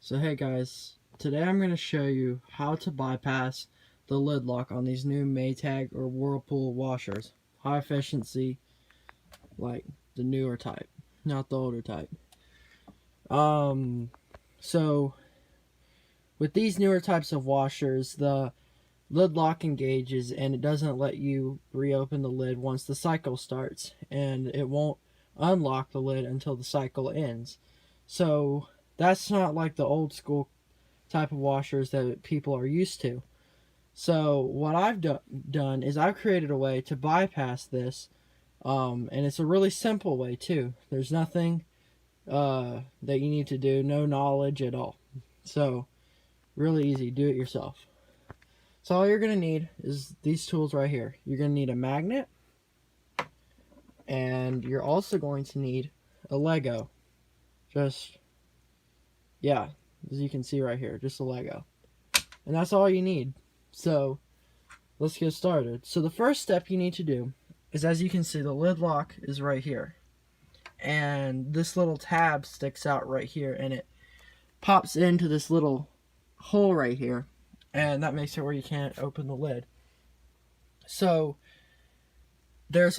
So hey guys, today I'm going to show you how to bypass the lid lock on these new Maytag or Whirlpool washers. High efficiency, like the newer type, not the older type. So with these newer types of washers, the lid lock engages and it doesn't let you reopen the lid once the cycle starts, and it won't unlock the lid until the cycle ends. So that's not like the old school type of washers that people are used to. So what I've done is I've created a way to bypass this, and it's a really simple way too. There's nothing that you need to do, no knowledge at all. So really easy, do it yourself. So all you're going to need is these tools right here. You're going to need a magnet, and you're also going to need a Lego. Yeah, as you can see right here, just a Lego. And that's all you need. So let's get started. So the first step you need to do is, as you can see, the lid lock is right here. And this little tab sticks out right here, and it pops into this little hole right here. And that makes it where you can't open the lid. So there's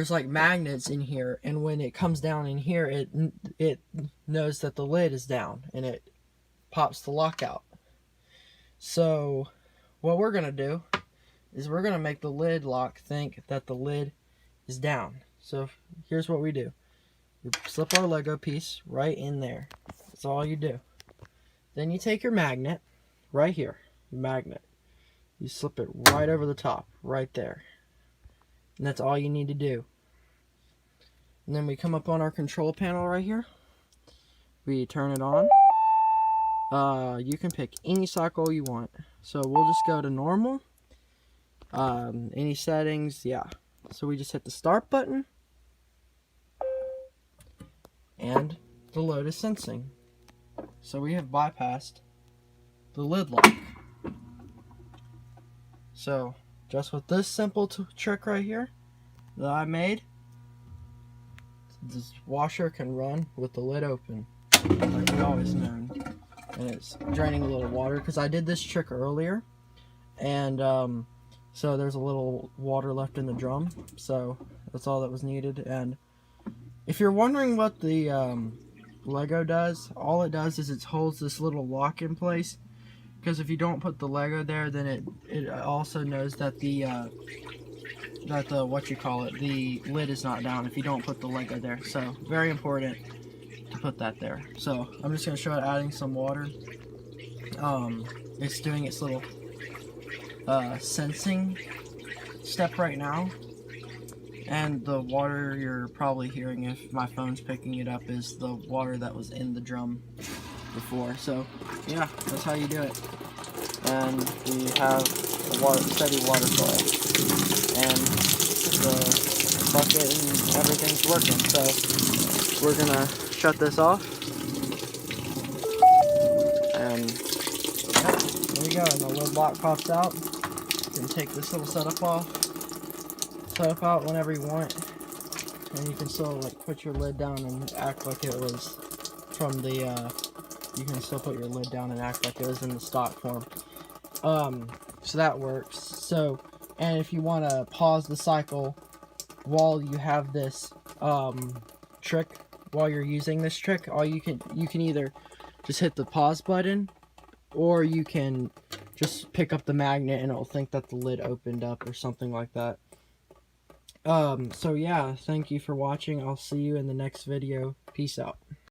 like magnets in here, and when it comes down in here, it knows that the lid is down, and it pops the lock out. So what we're gonna do is we're gonna make the lid lock think that the lid is down. So here's what we do. You slip our Lego piece right in there. That's all you do. Then you take your magnet right here, magnet. You slip it right over the top, right there. And that's all you need to do. And then we come up on our control panel right here. We turn it on. You can pick any cycle you want. So we'll just go to normal. Any settings, yeah. So we just hit the start button. And the load is sensing. So we have bypassed the lid lock. So just with this simple trick right here that I made, this washer can run with the lid open, like we always known. And it's draining a little water because I did this trick earlier, and so there's a little water left in the drum, so that's all that was needed. And if you're wondering what the Lego does, all it does is it holds this little lock in place, because if you don't put the Lego there, then it also knows that the the lid is not down if you don't put the Lego there. So very important to put that there. So I'm just going to show it adding some water. It's doing its little sensing step right now, and the water you're probably hearing, if my phone's picking it up, is the water that was in the drum before. So yeah, that's how you do it. And we have a steady water flow, and the bucket and everything's working. So we're gonna shut this off, and yeah, there you go. And the lid lock pops out. You can take this little setup out whenever you want, and you can still like put your lid down and act like it was from the you can still put your lid down and act like it was in the stock form. So that works. So, and if you want to pause the cycle while you have this trick, while you're using this trick, you can either just hit the pause button, or you can just pick up the magnet and it'll think that the lid opened up or something like that. So yeah, thank you for watching. I'll see you in the next video. Peace out.